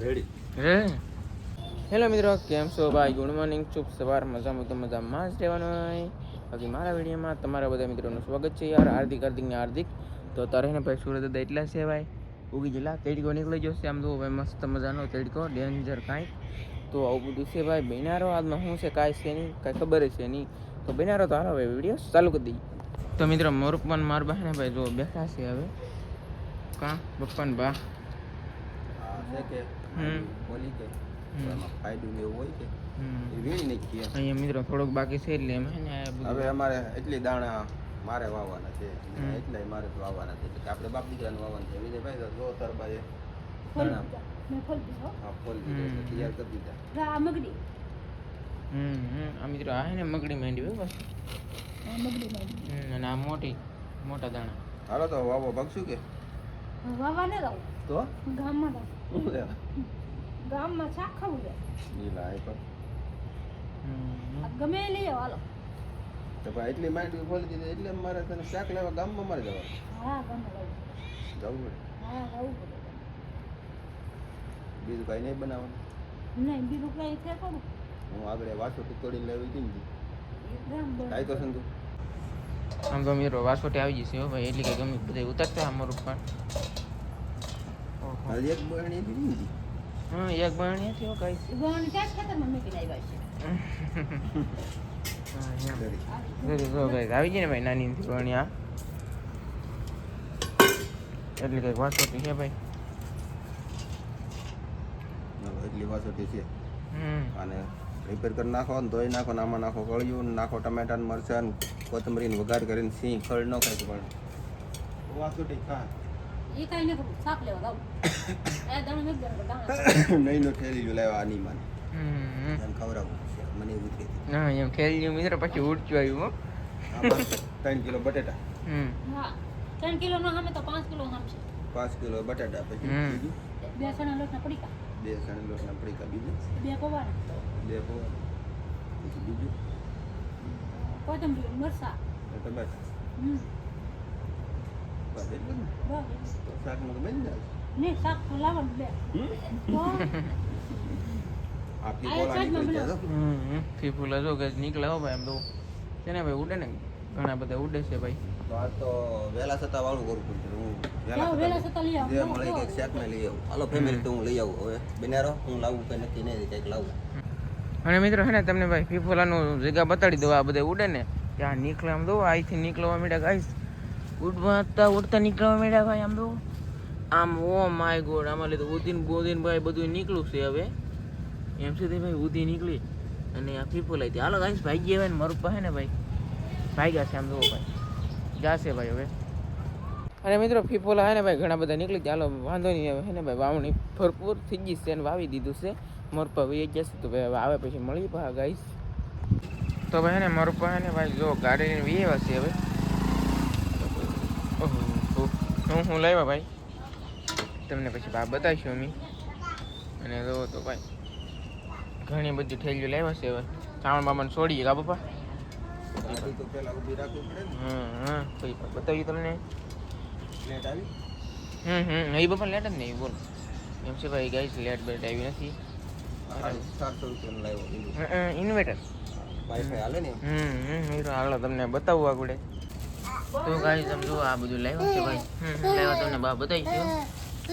Ready hello મિત્રો, કેમ છો ભાઈ? ગુડ મોર્નિંગ, શુભ સવાર. મજામાં તો મજામાં જ રહેવાનું હોય. બાકી મારા વિડીયોમાં તમારા બધા મિત્રોનું સ્વાગત છે યાર. હાર્દિક. તો તારે ને ભાઈ સુરત હતા એટલા છે ભાઈ. ઉગી જલા તેડકો નીકળી જશે આમ તો ભાઈ, મસ્ત મજાનો તેડકો, ડેન્જર કાંઈ. તો આવું બધું છે ભાઈ. બિનારો આજમાં શું છે કાંઈ છે નહીં, કાંઈ ખબર છે નહીં. તો બિનારો તો હાલો ભાઈ વિડીયો ચાલુ કરી દઈએ. તો મિત્રો મોરપન માર બા ને ભાઈ જો બેઠા છે હવે. કાં બપ્પાન બા બોલી કે ફાયદો એવું હોય કે એ વીણી નાખીએ. અહીંયા મિત્રો થોડોક બાકી છે એટલે એમ હે ને હવે અમારે એટલી દાણા મારે વાવવાના છે, એટલે મારે તો વાવવાના છે કે આપણે બાપ દીકરાને વાવવાના છે. વિજયભાઈ તો તરબાએ દાણા હા ફોલ દીધા, તૈયાર કરી દીધા. આ મગડી આ મિત્રો આ હે ને મગડી માંડી હોય બસ. અને આ મોટા દાણા. હાલો તો વાવો ભાગશું કે વાવા ને રહું તો ગામમાં રહું. ગામમાં શાક ખાવું છે. ઈ લાય પણ ગમે એ લઈ આવો હાલો. તો ભાઈ એટલી માંડવી ખોલી દીધી એટલે મારે તને શાક લેવા ગામમાં મારે જવાનું. હા ગામમાં જવું રહું. પડે. હા રહું પડે. બીજું કાંઈ નહીં બનાવવાનું. નહીં બીજું કઈ છે કરું. હું આગળ વાસો તોડીને લેવી દીધી. કાંઈ તો સંતુ આમ તો મિત્રો વાસોટી આવી જશે હો ભાઈ, એટલી કે ગમે બધા ઉતરતા અમારું પણ. હજી એક બહેણી દીધી. એક બરણી હતી કઈ ગોવાની ક્યાં ખેતરમાં મૂકી લાવ્યા છે. આવી જાય ને ભાઈ નાની બરણી. આ એટલે કઈક વાસોટી છે ભાઈ. એટલી વાસોટી છે. અને રિપેર કરી નાખો ને ધોઈ નાખો ને આમાં નાખો કળિયું ને નાખો ટમેટા ને મરચાં ને કોથમરીને વઘાર કરીને સિંહ ખળ ન ખાય પણ વાસોટી ખા. એ કઈ નહીં કરું, શાક લેવા જાઉં. એ દાણા મેં દાણા નહીં નો ઠેલી લાવ્યા આની માને એમ ખવડાવું છે મને એવું થઈ હા એમ ખેલી ગયું મિત્રો, પછી ઉડચું આવ્યું હો. 3 કિલો બટેટા. હા 3 કિલો નો સામે તો 5 કિલો સામે છે. 5 કિલો બટાટા, પછી બીજું 2 સણા લોટના પડીકા, 2 સણ લોટના પડીકા, બીજું 2 પૌવા, 2 પૌવા, પછી બીજું કોથમરી, મરચાં, ટમેટા. બસ એટલું જ ને? બસ તો શાકમાં તો બની જાય. નહીં શાક તો લાવવાનું 2 તો આપણી બોલા નીકળી જાય તો. ફીફુલા જો કે નીકળે હો ભાઈ. એમ તો છે ને ભાઈ ઉડે ને, ઘણા બધા ઉડે છે ભાઈ. તો આ તો વહેલા છતાં વાળું કરવું પડશે. હું વહેલા છતાં લઈ આવું. જે મળે કંઈક શાકમાં લઈ આવું. હાલો ફેમિલી તો હું લઈ આવું. હવે બિનારો હું લાવું કંઈ નક્કી નહીં, કંઈક લાવું. અને મિત્રો છે ને તમને ભાઈ ફીફુલાનું જગ્યા બતાડી દો. આ બધા ઉડે ને ત્યાં નીકળે આમ દો, અહીંથી નીકળવા માંડ્યા ગાઈસ. ઉડતા નીકળવા માંડ્યા ભાઈ. આમ દો આમ ઓ માય ગોડ, આમાં લીધું ઉદીન ભાઈ બધું નીકળું છે હવે. એમ સુધી ભાઈ ઉધી નીકળી અને આ ફીફુલાઈ હતી. હાલો ગાઈસ ભાઈ ગયા હોય ને મારું પાસે ને ભાઈ ભાગ્યા છે આમ દો ભાઈ, જાશે ભાઈ હવે. અને મિત્રો ફીફોલા હે ને ભાઈ ઘણા બધા નીકળી ગયા. હાલો વાંધો નહીં, હવે હે ને ભાઈ વાવણી ભરપૂર થઈ ગઈ છે અને વાવી દીધું છે. મોરપા વહી જશે તો ભાઈ હવે આવે પછી મળી પા ગાઈસ. તો ભાઈ હે ને મોરપા હે ને ભાઈ જો ગાડીને વીએવા છે હવે. હું લાવ્યા ભાઈ તમને પછી ભાઈ બતાવીશું અમે. અને જો તો ભાઈ ઘણી બધી ઠેલીઓ લાવ્યા છે હવે. ચાવણ બામણ છોડીએ કા પપ્પા. ગાડી તો પહેલા ઊભી રાખવી પડે ને. પછી બતાવ્યું તમને. પ્લેટ આવી એ પપ્પા લેટ જ નહીં બોલ. એમ છે ભાઈ ગાઈસ, લેટ બેટ આવી નથી. 700 રૂપિયાનું લાવ્યો. ઇન્વર્ટર વાઈફાઈ હાલે ને. મિત્રો હાલો તમને બતાવવું આગળ. તો ગાઈસ તમે જો આ બધું લાવ્યા છે ભાઈ. લાવ્યા તમને બા બતાવીશું.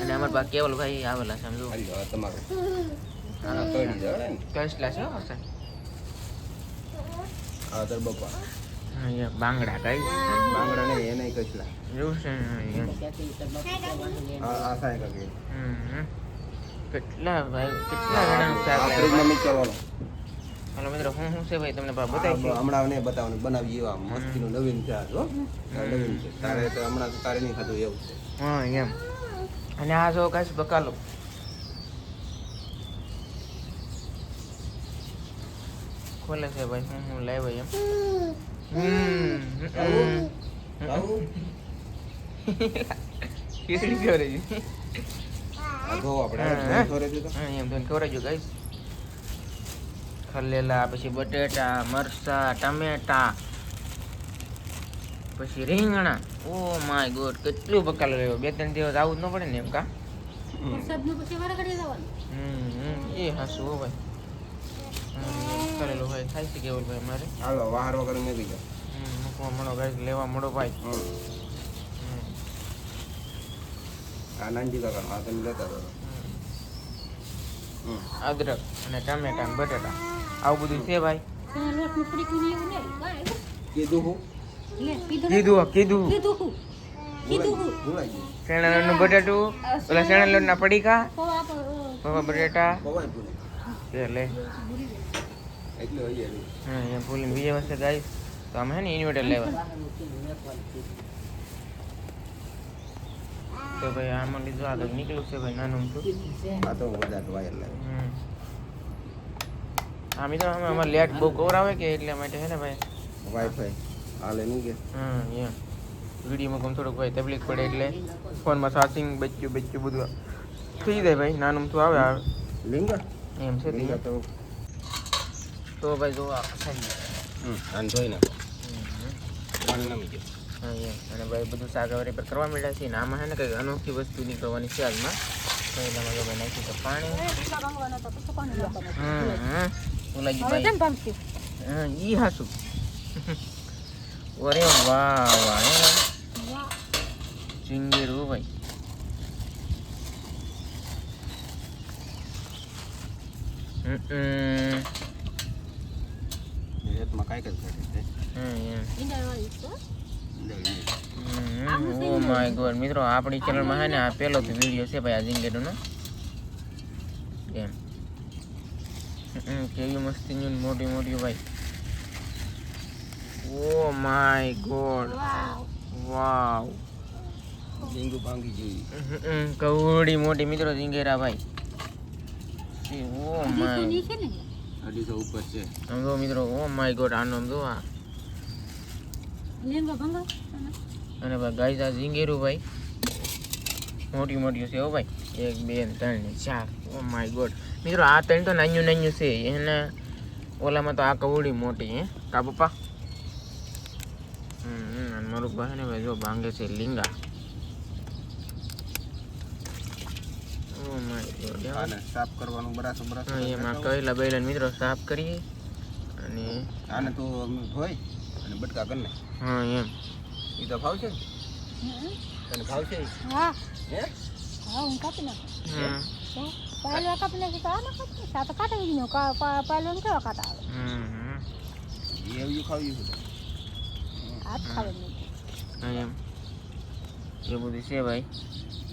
અને અમારા બા કેવલ ભાઈ આવેલા છે સમજો. હાલો તમારું હાલો પડી જાવ ને. કસલા છે હો સર. આ તાર બપા અહીંયા બાંગડા ગાઈસ. બાંગડા નહીં એને કસલા. એવું છે આ સાયકલ કે કેટલા ભાઈ, કેટલા જણાનું શાક આ લાવ્યા. ફ્રીજમાં મિક્સર હાલો મિત્રો શું છે ભાઈ તમને બા બતાવીશું. હમણાં નહીં બતાવવાનું, બનાવીએ એવા મસ્તીનું નવીન છે. આ જો નવીન છે. તારે તો હમણાં તો તારે નહીં ખાધું એવું છે. એમ. અને આ જો ગાઈસ બકાલો ખોલે છે ભાઈ. હું લાવ્યો એમ. આવું ખીચડી ખવરે છે. આ જો આપણે થોરે દીધો. એમ તો ખવરે જો ગાઈસ. ખલેલા, પછી બટેટા, મરચા, ટમેટા, પછી રીંગણા. ઓ માય ગોડ કેટલું બકાલો રહ્યો. 2-3 દિવસ આવું જ ન પડે ને એમ કા. વરસાદનું પછી વારે ઘડીએ જવાનું. એ હાસુ હો ભાઈ કરેલું ભાઈ થાય છે કેવલ ભાઈ મારે હાલો વાહર વગર મેં જાઓ મૂકવા મળો ગાઈસ લેવા મળો ભાઈ આ નાનજી કાકા આ તમે લેતા રહો અદરક અને ટામેટા અને બટાટા આવું બધું છે ભાઈ તને લોટનું પડીકું ને એવું નહીં કાંઈ કીધું હું લે કીધું કીધું કીધું હું ભૂલાઈ ગયું શેણા લોટનું બટાટું ઓલા શેણા લોટના પડીકા તો આપણે પપ્પા બટાટા ખવાય ભૂલાઈ તે લે એટલે હોય હા એ ભૂલીને બીજા વર્ષે ગાઈસ તો અમે હે ને ઇન્વર્ટર લેવા તો ભાઈ આમાં લીધું આ તો નીકળ્યું છે ભાઈ નાનું છું આ તો વધારે વાયર લાગે આ મિત્રો અમારે લેટ બહુ કવર આવે કે એટલે માટે છે ને ભાઈ વાઈફાઈ હાલે નહીં કે એમ વિડીયોમાં ગમ થોડુંક ભાઈ તકલીફ પડે એટલે ફોનમાં ચાર્જિંગ બચ્યું બધું થઈ જાય ભાઈ નાનું તો આવે લીંગા એમ છે લીંગા તો ભાઈ જો આને ધોઈ નાખો પાણી નમી ગયું હા એમ અને ભાઈ બધું શાકભાજી પર કરવા માંડ્યા છે ને આમાં છે ને કંઈક અનોખી વસ્તુ નીકળવાની છે હાલમાં તો એટલામાં જો ભાઈ નાખ્યું તો પાણી ઓલાજી ભાઈ હા ઈ હાસું અરે વાહ વાહ હે ચિંગેરું ભાઈ રેતમાં કાંઈ જ કરે ઓ માય ગોડ મિત્રો આપણી ચેનલમાં છે ને આ પહેલો વિડીયો છે ભાઈ આ ઝીંગેરુંનો એમ કેવી મસ્તી મોટી ભાઈ ઓ માય ગોડ વાવ ડેન્ગુ ભાંગી જેવી કવડી મોટી મિત્રો ઝીંગેરા ભાઈ ઓ માય 250 ઉપર છે આમ જો મિત્રો ઓ માય ગોડ આનો આમ જો આ લેંગા ભંગા અને ભાઈ ગાઈસ આ ઝીંગેરું ભાઈ મોટી છે હો ભાઈ 1 2 3 4 ઓ માય ગોડ મિત્રો આ ત્રણ તો નાન્યું છે એને ઓલામાં તો આ કવડી મોટી હે કા પપ્પા અને મારું ભાઈ ને ભાઈ જો ભાંગે છે લીંગા ઓ માય ગોડ આને સાફ કરવાનું બરાબર એમાં કઈલા બેલા મિત્રો સાફ કરીએ અને આને તો ધોઈ અને બટકા કરી નાખ હા એમ એ તો ભાવશે ને તને ભાવશે હા હે હા હું કાપી નાખું હમ તો પાયલો કાપી નાખી તો આ ના કાપી સાત કાઢી દીધો પાયલો ને કેવા કાટા આવે એવું ખાવ્યું હાથ ખાવે નહીં હા એમ એ બધું છે ભાઈ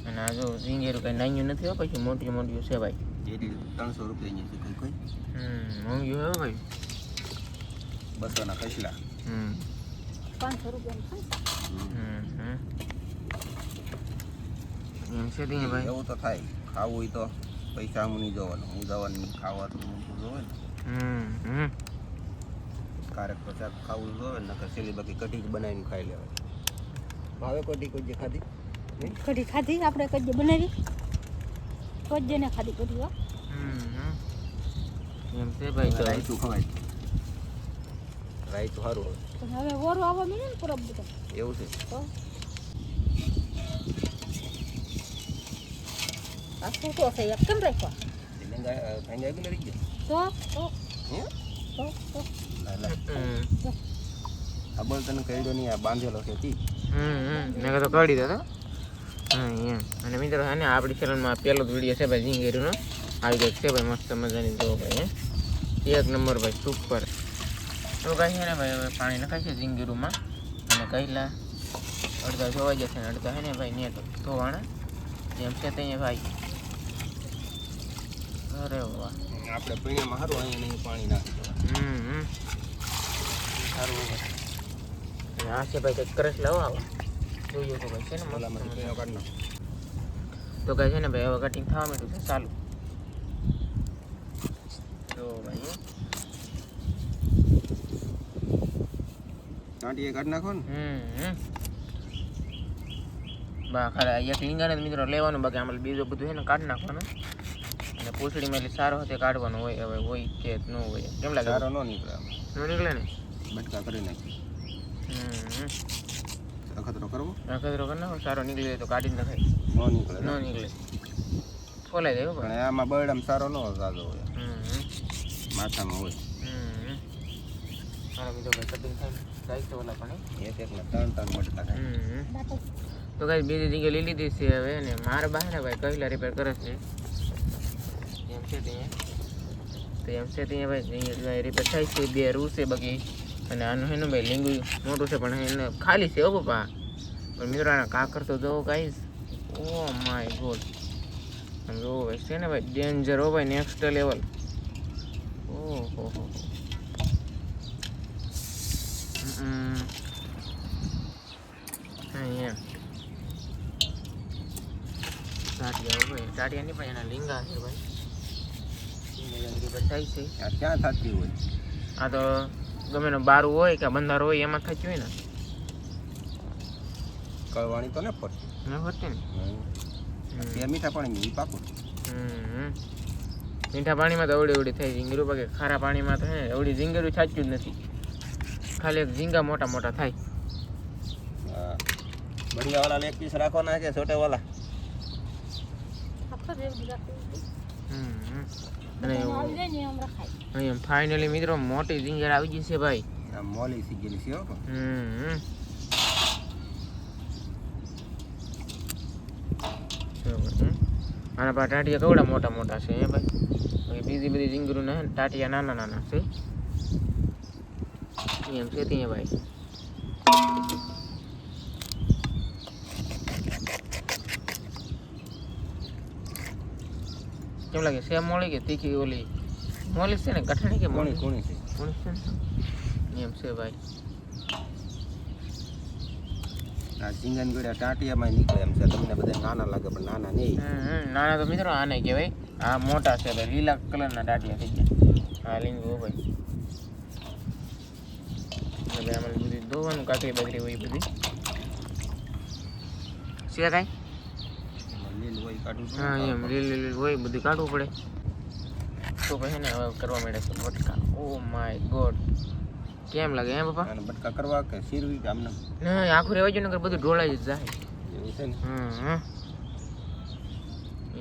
અને આ જો ઝીંગેરું કઈ નાન્યું નથી હો પછી મોટી છે ભાઈ જેથી 300 રૂપિયા છે કોઈ મોંઘી હોય ભાઈ 200 ના કસલા 500 રૂપિયા એમ છે ત્યાં ભાઈ એવું તો થાય ખાવું હોય તો પૈસા હું નહીં જોવાનું હું જવાનું ખાવા તો જોવે ને કારક પછી ખાવું જોવે ને નકર સેલી બાકી કઢી જ બનાવીને ખાઈ લેવાય ભાવે કઢી કોઈ જે ખાધી કઢી ખાધી આપણે કઢી બનાવી કઢી ને ખાધી કઢી હો એમ છે ભાઈ તો રાયતું ખવાય રાયતું સારું હોય પણ હવે ઓરો આવવા મળે ને પૂરા બધા એવું છે તો આ શું તો છે કેમ રાખ્યો ભાંગા બી લડી ગયા તો હે તો આ બોલ તને કહ્યું નહીં આ બાંધેલો છે તી મેં તો કાઢી દો હા એમ અને મિત્રો હે ને આપણી ચેનલમાં પહેલો જ વિડીયો છે ભાઈ ઝીંગેરુંનો આવી ગયો છે ભાઈ મસ્ત મજાની જો ભાઈ હે 1 નંબર ભાઈ સુપર તો કાંઈ છે ને ભાઈ હવે પાણી નખાય છે ઝીંગેરુંમાં અને કઈલા અડધા ધોવાઈ જશે ને અડધા હે ને ભાઈ નેટ ધોવાણા એમ છે ત્યાં ભાઈ અરે વાહ આપણે પીણામાં સારું અહીંયા નહીં પાણી નાખી દેવાનું સારું આ છે ભાઈ કંઈક કરસ લાવો આવો જોઈએ તો ભાઈ છે ને ઓલામાંથી મસ્ત પીણો કાઢ નાખ તો કહે છે ને ભાઈ હવે કટિંગ થવા માંડ્યું છે ચાલુ તો ભાઈ કાંટીએ કાઢ નાખો ને બા ખાલી એક લીંગાને મિત્રો લેવાનું બાકી આમાં બીજું બધું છે ને કાઢી નાખવાનું અને પૂછડીમાં એટલે સારો હતે કાઢવાનું હોય હવે હોય કે ન હોય કેમ લાગે સારો ન નીકળે આમ. ન નીકળે ને બટકા કરી નાખી અખતરો કરવો અખતરો કરી નાખો સારો નીકળી જાય તો કાઢીને નખાય ન નીકળે ન નીકળે ફોલાઈ જાય હો પણ ભાઈ. આમાં બરડમ સારો ન જાજો હોય, હમ માથામાં હોય. હમ મારો બીજો ભાઈ કટિંગ થાય જાય છે ઓલા પણ એક એકના ત્રણ ત્રણ મટકા થાય. હમ તો કઈ બીજી જગ્યાએ લઈ લીધી છે હવે ને મારા બહાર ભાઈ કહેલા રિપેર કરે છે એમ છે ત્યાં તો એમ છે ત્યાં ભાઈ રિપેર થાય છે બે રૂ છે બાકી અને આનું એનું ભાઈ લીંગુ મોટું છે પણ એને ખાલી છે હો પપ્પા પણ મિત્રો આના કાકર તો જોવો ગાઈસ ઓ માય ગોડ જોવો ભાઈ છે ને ભાઈ ડેન્જર હો ભાઈ નેક્સ્ટ લેવલ ઓહો હો અહીંયા ટાટિયા ભાઈ ટાટિયા નહીં પણ એના લીંગા છે ભાઈ થાય છે આ ક્યાં થતી હોય? આ તો ગમે એનો બારું હોય કે બંધારો હોય એમાં થતી હોય ને કળવાણી તો ને પડતી. ન હોતી ને તે મીઠા પાણી ઈ પાકું. મીઠા પાણીમાં તો અવડી અવડી થાય ઝીંગરું બાકી ખારા પાણીમાં તો હે અવડી ઝીંગરું સાચું જ નથી ખાલી એક ઝીંગા મોટા મોટા થાય હા, બઢિયા વાળા એક પીસ રાખવાના છે, છોટે વાળા. આખો દેવ રાખવું અને આવી જાય ને આમ રખાય. અહીંયા ફાઇનલી મિત્રો મોટી ઝીંગર આવી ગઈ છે ભાઈ આ મોલી સી ગયેલી છે હો. આના પા ટાટિયા કેવડા મોટા મોટા છે હે ભાઈ બીજી બધી ઝીંગરું ના ટાટિયા નાના નાના છે એમ છે ત્યાં ભાઈ કેમ લાગે સેમ મોળી કે તીખી ઓલી મોલી છે ને કઠણી કે કોણી મોળી કોણી છે. મોળી છે ને એમ છે ભાઈ આ ઝીંગાની ગોળ્યા ટાંટિયામાં નીકળે એમ છે. તમને બધા નાના લાગે પણ નાના નહીં. નાના તો મિત્રો આને કહેવાય આ મોટા છે ભાઈ લીલા કલરના ટાટિયા થઈ ગયા હા લીંગુ ભાઈ અને ભાઈ આમાં બધી ધોવાનું કાકરી બાકરી હોય બધી છે કાંઈ લીલ હોય કાઢું તો હા એમ લીલ લીલ હોય બધું કાઢવું પડે તો પછી ને હવે કરવા માંડે છે બટકા ઓ માય ગોડ કેમ લાગે હે પપ્પા અને બટકા કરવા કે શીરવી કે આમને ના આખું રહેવા જોઈએ નકર બધું ઢોળાઈ જ જાય એવું છે ને.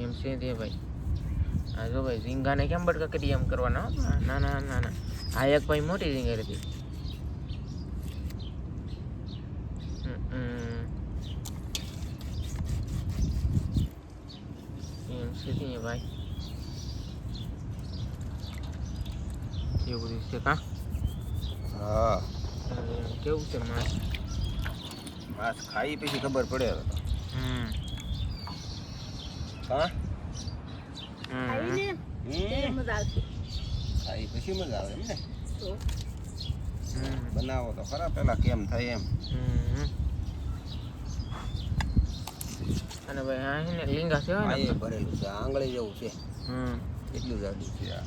એમ છે તે ભાઈ હા જો ભાઈ ઝીંગાને કેમ બટકા કરી એમ કરવાના ના ના ના ના આ એક ભાઈ મોટી ઝીંગર હતી એમ છે તે ભાઈ એવું બધું છે કા હા, કેવું છે માસ માસ ખાઈ પછી ખબર પડે હવે તો. હા આવીને ત્યારે મજા આવશે. ખાઈ પછી મજા આવે એમ ને. તો બનાવો તો ખરા પેલા કેમ થાય એમ. અને ભાઈ આ છે ને લીંગા છે આ એ ભરેલું છે, આંગળી જેવું છે, હમ એટલું જાડું છે આ.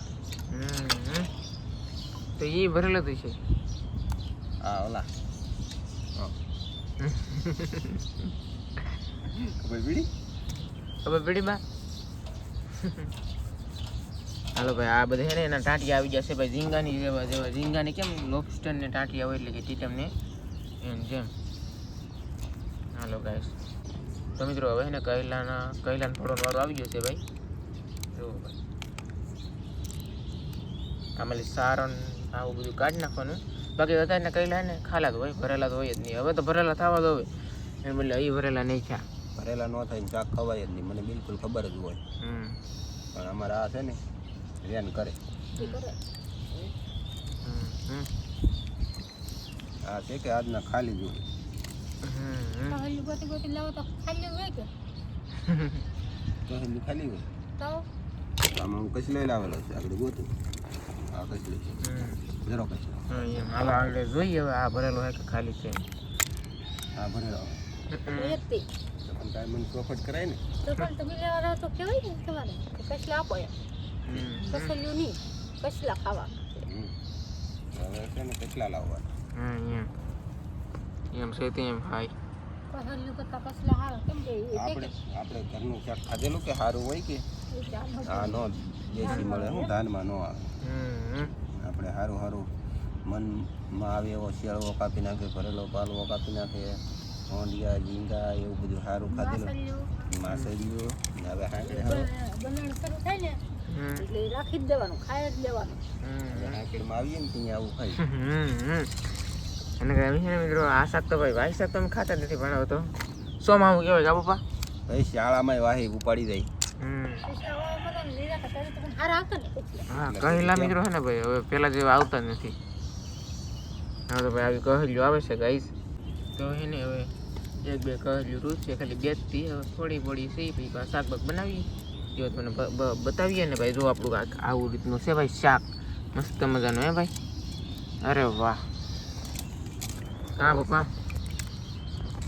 તો એ ભરેલો તો છે આ ઓલા હા. ખબર પડી? ખબર પડી બા હાલો ભાઈ આ બધા છે ને એના ટાંટિયા આવી જશે ભાઈ ઝીંગાની જેવા જેવા ઝીંગાની કેમ લોબસ્ટર ને ટાંટિયા હોય એટલે કે ટીટમને એમ જેમ હાલો ગાઈસ તો મિત્રો હવે ને કૈલાનો થોડો વાળો આવી ગયો છે ભાઈ જુઓ ભાઈ આમાં સારણ આવું બધું કાઢી નાખવાનું બાકી અત્યારે કૈલા ને ખાલા તો હોય ભરેલા તો હોય જ નહીં હવે તો ભરેલા થવા દો હવે એને બદલે અહીં ભરેલા નહીં થયા ભરેલા ન થાય ને શાક ખવાય જ નહીં, મને બિલકુલ ખબર જ હોય. પણ અમારા આ છે ને રેન કરે. ઈ કરે. આ છે કે આજના ખાલી જોઈએ. ખાલી ગોતી ગોતી લાવો તો ખાલી હોય કે તો એમની ખાલી હોય. તો આમાં હું કચલો લાવેલો છે, આગળ ગોતું. આ કચલો છે, જરો કચલો. એમ હાલો આગળ જોઈએ હવે આ ભરેલો હોય કે ખાલી છે આ ભરેલો આવે. એક તે તો પણ કાંઈ મને પ્રોફિટ કરાય ને. તો પણ તમે લેવાના તો કહેવાય ને તમારે કસલા આપો એમ કસલ્યું નહીં કસલા ખાવા હવે છે ને કેટલા લાવવાના? એમ છે તે એમ ભાઈ કસલ્યું કરતા કસલા હારા કેમ કે આપણે ઘરનું શાક ખાધેલું કે સારું હોય કે આ નો દેશી મળે હું ધાનમાં ન આવે. આપણે સારું સારું મનમાં આવે એવો શિયાળો કાપી નાખે, ભરેલો પાલવો કાપી નાખે, હોંડિયા લીંગા એવું બધું સારું ખાધેલું માસલ્યું માસળીઓ ને હવે હાંકડે હવે બનાવવાનું શરૂ થાય ને હમ એટલે એ રાખી જ દેવાનું ખાઈ જ લેવાનું હાંકડેમાં આવીએ ને ત્યાં આવું ખાઈ અને કઈ છે ને મિત્રો આ શાક તો ભાઈ વાહી શાક તો અમે ખાતા જ નથી પણ હવે તો સોમાં આવું કહેવાય કા પપ્પા ભાઈ શાળામાં વાહી ઉપાડી જાય હારા આવતા ને એટલે હા કહેલા મિત્રો છે ને ભાઈ હવે પેલા જેવા આવતા જ નથી હવે તો ભાઈ આવી કહેલું આવે છે ગાઈસ તો છે ને હવે એક બે કહેલું રૂચ છે ખાલી બે જ થી હવે થોડી બોડી છે પછી શાક બાક બનાવીએ જો તમને બતાવીએ ને ભાઈ જો આપણું આવું રીતનું છે ભાઈ શાક મસ્ત મજાનું હે ભાઈ અરે વાહ હા પપ્પા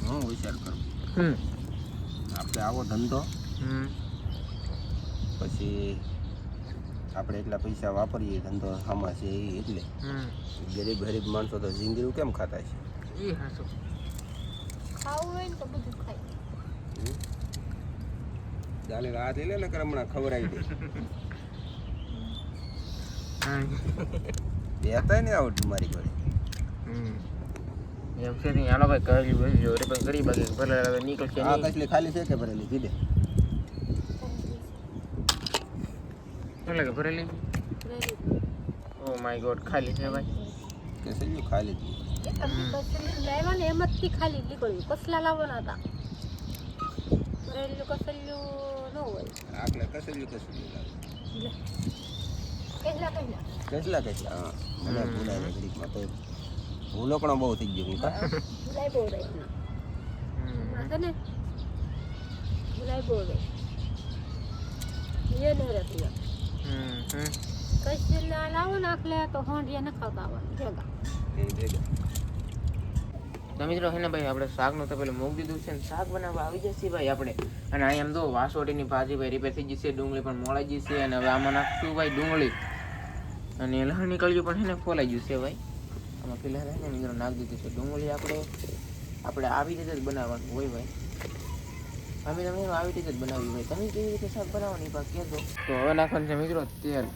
હું વિચાર કરું હમ આપણે આવો ધંધો હમ પછી આપણે એટલા પૈસા વાપરીએ ધંધો આમાં છે એ એટલે હમ ગરીબ ગરીબ માણસો તો ઝીંગીરું કેમ ખાતા છે એ હાસો ખાવું હોય ને તો બધું ખાય ચાલે રાત લે ને હમણાં ખવડાવી દે દેતા ને આવડતું મારી ઘરે એમ છે નહીં હાલો ભાઈ કરી બધી જો રે પણ કરી બાકી ભલે હવે નીકળશે આ નહીં કસલી ખાલી છે કે ભરેલી કીધે એટલે કે ભરેલી ઓ માય ગોડ ખાલી છે ભાઈ કે સહી ખાલી હતી લાવ્યા ને એમ જ ખાલી નીકળ્યું કસલા લાવવાના હતા ભરેલું કસલ્યું ન હોય આટલે કસલી કેટલા કેટલા હા મને ભૂલાય ઘડીકમાં તો ભૂલો પણ બહુ થઈ ગયું કા ભૂલાઈ બહુ રહી છે ને ભૂલાઈ બહુ રહી એ નહીં રહેતી કસલા લાવો ને આખલે તો હોંડિયા ન ખાતા આવવાનું ભેગા એ ભેગા તો મિત્રો છે ને ભાઈ આપણે શાકનું તો પેલું મૂકી દીધું છે ને શાક બનાવવા આવી જશે ભાઈ આપણે અને અહીં એમ તો વાસોટીની ભાજી ભાઈ રિપેર થઈ જશે ડુંગળી પણ મોળાઈ જશે અને હવે આમાં નાખશું ભાઈ ડુંગળી અને લહણ નીકળ્યું પણ છે ને ફોલાઈ જશે ભાઈ આમાં ફિલહાલ છે ને મિત્રો નાખી દીધું છે ડુંગળી આપણે આવી રીતે જ બનાવવાનું હોય ભાઈ અમે તમે આવી રીતે જ બનાવ્યું ભાઈ તમે કેવી રીતે શાક બનાવવાની પાક કહેજો તો હવે નાખવાનું છે મિત્રો તેલ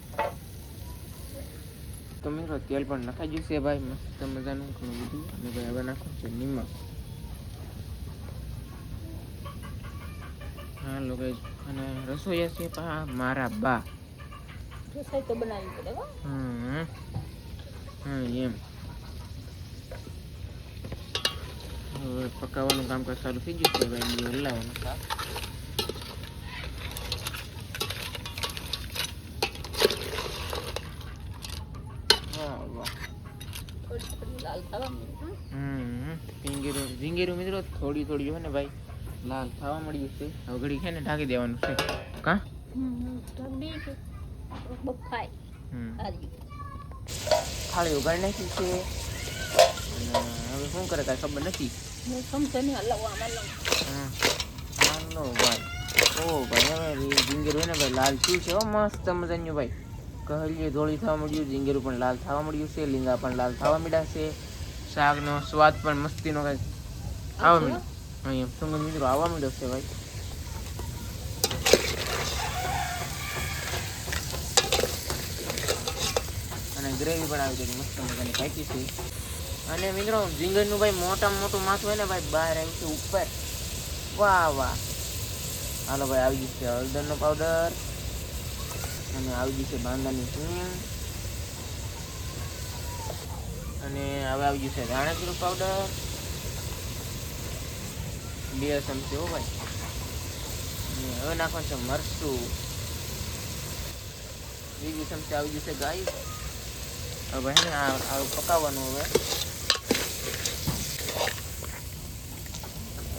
તો મિત્રો તેલ પણ નખાઈ જશે ભાઈ મસ્ત મજાનું ઘણું બધું અને ભાઈ હવે નાખવું છે નિમક હા લોકો અને રસોઈયા છે પા મારા બા રસોઈ તો બનાવી પડે હો એમ હવે પકાવવાનું કામકાજ ચાલુ થઈ ગયું છે ભાઈ હલાવવાનું શાક થોડી લાલ થવા ઝીંગેરું મિત્રો થોડી થોડી હોય ને ભાઈ લાલ થવા મળ્યું છે હવે ઘડી છે ને ઢાંકી દેવાનું છે કા બફાય થાળી ઉગાડી નાખી છે અને હવે શું કરે કાંઈ ખબર નથી સમજે નહીં હલાવવામાં હાલો ભાઈ ઓ ભાઈ હવે ઝીંગેરું હોય ને ભાઈ લાલ થયું છે હો મસ્ત મજાનું ભાઈ કહલીએ ધોળી થવા મળ્યું ઝીંગેરું પણ લાલ થવા મળ્યું છે લીંગા પણ લાલ થવા મળ્યા છે શાકનો સ્વાદ પણ મસ્તીનો કંઈક આવવા મળ્યો અહીંયા સુગંધ મિત્રો આવવા મળ્યો છે ભાઈ અને ગ્રેવી પણ આવી ગઈ મસ્ત મજાની પાકી છે અને મિત્રો ઝીંગરનું ભાઈ મોટામાં મોટું માથું હોય ને ભાઈ બહાર આવ્યું છે ઉપર વાહ વાહ હાલો ભાઈ આવી જશે હળદરનો પાવડર અને આવી જશે બાંદાની હિંગ અને હવે આવી જશે ધાણાજીરું પાવડર 2 ચમચી હો ભાઈ અને હવે નાખવાનું છે મરચું 2 ચમચી આવી જશે ગાય હવે હે ને આ પકાવવાનું હવે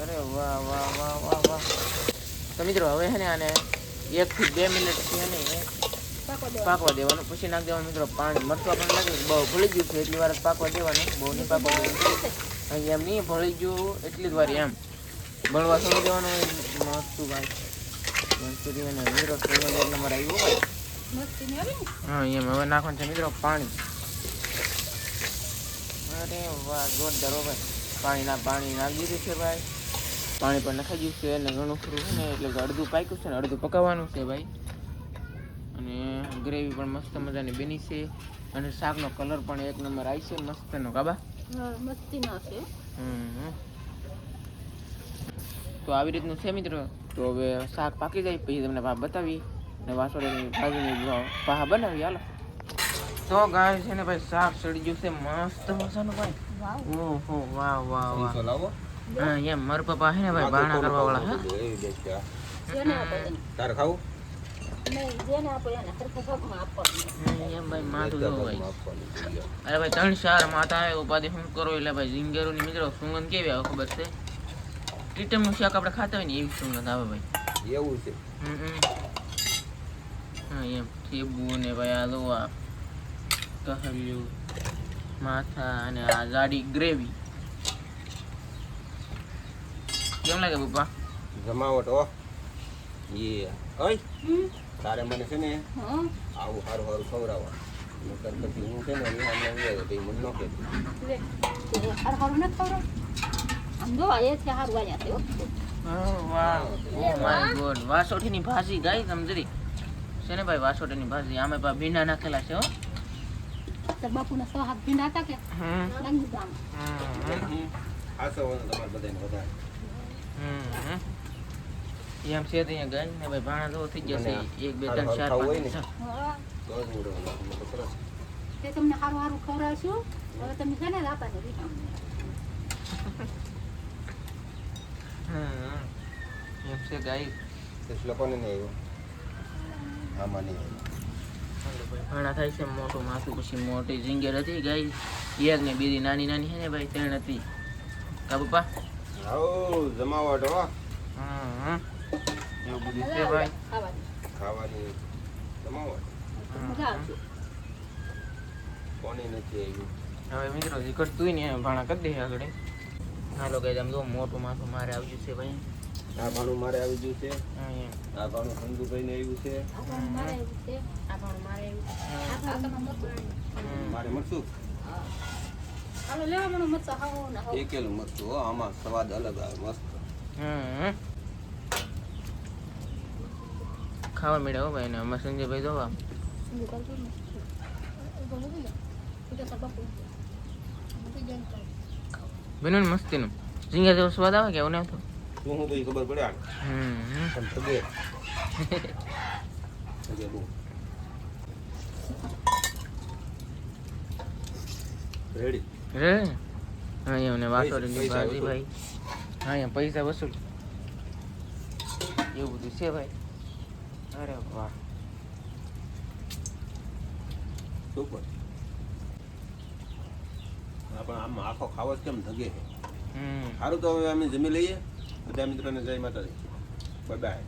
અરે વાહ વાહ વાહ વાહ વાહ તો મિત્રો હવે હે ને આને 1 થી 2 મિનિટ છે ને પાકવા દેવાનું પછી નાખી દેવાનું મિત્રો પાણી મરચું પણ લાગે બહુ ભળી ગયું છે એટલી વાર જ પાકવા દેવાનું બહુ નહીં પાકવા દેવાનું અહીં એમ નહીં ભળી ગયું એટલી જ વાર એમ બળવા છોડી દેવાનું મરચું ભાઈ એમ સુધી એને મિત્રો સોનો નંબર આવ્યો હોય હા એમ હવે નાખવાનું છે મિત્રો પાણી અરે વાહ જોરદાર હો ભાઈ પાણી નાખી દીધું છે ભાઈ પાણી પણ નખાઈ ગયું છે અને ઘણું ખરું છે ને એટલે અડધું પાક્યું છે ને અડધું પકાવવાનું છે ભાઈ અને ગ્રેવી પણ મસ્ત મજાની બની છે અને શાકનો કલર પણ 1 નંબર આવી છે મસ્તનો કાબા મસ્તીનો છે તો આવી રીતનું છે મિત્રો. તો હવે શાક પાકી જાય પછી તમને બતાવી ને વાસોળીની ભાજીની પાહા બનાવી હાલો. તો ગાય છે ને ભાઈ શાક ચડી ગયું છે મસ્ત મજાનું ભાઈ. ઓહો વાહ વાહ વાહ. લાવો હા એમ મારા પપ્પા હે ને ભાઈ બાણા કરવા વાળા હે. એવી બેસ્ટ છે આ. જેને આપો એને. તારે ખાવું નહીં, જેને આપો એને સરખા ભાગમાં આપવાનું. એમ ભાઈ માથું જોવું ભાઈ. આપવાનું છે લ્યો. અરે ભાઈ 3-4 માથા આવે ઉપાધિ શું કરો એટલે ભાઈ ઝીંગેરોની મિત્રો સુગંધ કેવી આવે ખબર છે? ટીટમનું શાક આપણે ખાતા હોય ને એવી સુગંધ આવે ભાઈ. એવું છે હા એમ થેબુ ને ભાઈ આ લોવા કહલ્યું માથા અને આ જાડી ગ્રેવી કેમ લાગે પપ્પા? જમાવટ હો એ ઓય તારે મને છે ને હા આવું સારું સારું ખવડાવવા નકર પછી હું છે ને અહીંયા મને પછી મને ન કહેતી. લે હારું નથી ખવડાવ. આમ જો એ છે હારું આયા છે હો. વાહ ઓ માય ગોડ વાસોઠીની ભાજી ગાઈ તમે જરી છે ને ભાઈ વાસોઠીની ભાજી આમે પા ભીંડા નાખેલા છે હો. તાર બાપુના 6 હાથ ભીંડા હતા કે લાગી જામ. હાસવાનું તમારે બધાને વધારે એમ છે તો અહીંયા ગાય ને ભાઈ ભાણા તો થઈ જશે 1 2 3 4 ખાવું હોય ને 5 હા તો જ ઉડવાનું તો સરસ. તે તમને હારું હારું ખવડાવશું. હવે તમે છે ને લાપાને રીકામ. એમ છે ગાય તે લોકોને નહીં આવ્યો આમાં નહીં આવ્યો. ભાણા થાય છે મોટું માથું પછી મોટી ઝીંગેર હતી ગાય એક ને બીજી નાની નાની છે ને ભાઈ 3 હતી કા પપ્પા? આવો જમાવટ હો એવું બધું છે ભાઈ. ખાવાની ખાવાની જમાવટ મજા આવશે. કોની નથી આવ્યું. હવે મિત્રો જે કરતું ને ભાણા કરી દે આગળ. હાલો ગાય આમ જો મોટું માથું મારે આવ્યું છે ભાઈ. આ ભાણું મારે આવી ગયું છે. હા એમ આ ભાણું સંજુભાઈને આવ્યું છે. આ પણ મારે એવું છે. આ પણ મારે એવું છે. આ પણ મરચું. મારે મરચું હાલો લેવા મને મરચા હાવો ના હાવો. એકેલું મરચું હો આમાં સ્વાદ અલગ આવે મસ્ત. ખાવા મળ્યા હો ભાઈ ને અમે સંજયભાઈ જોવા શું કરતું ને? બોલો બોલો. તો તાર બાપુ. મૂકી દે ને તો. બન્યું ને મસ્તીનું ઝીંગા જેવો સ્વાદ આવે કે એવું નહીં આવતો? શું હું તો ઈ ખબર પડે આને. પણ તગે તગે બહુ રેડી. રે હા એમ ને વાસોડીની પૈસા ભાજી વસૂલ. ભાઈ. હા એમ પૈસા વસૂલ એવું બધું છે ભાઈ. અરે વાહ સુપર. પણ આમ આખો ખાવો જ કેમ ધગે છે. સારું તો હવે અમે જમી લઈએ બધા મિત્રોને જય માતાજી. Bye bye.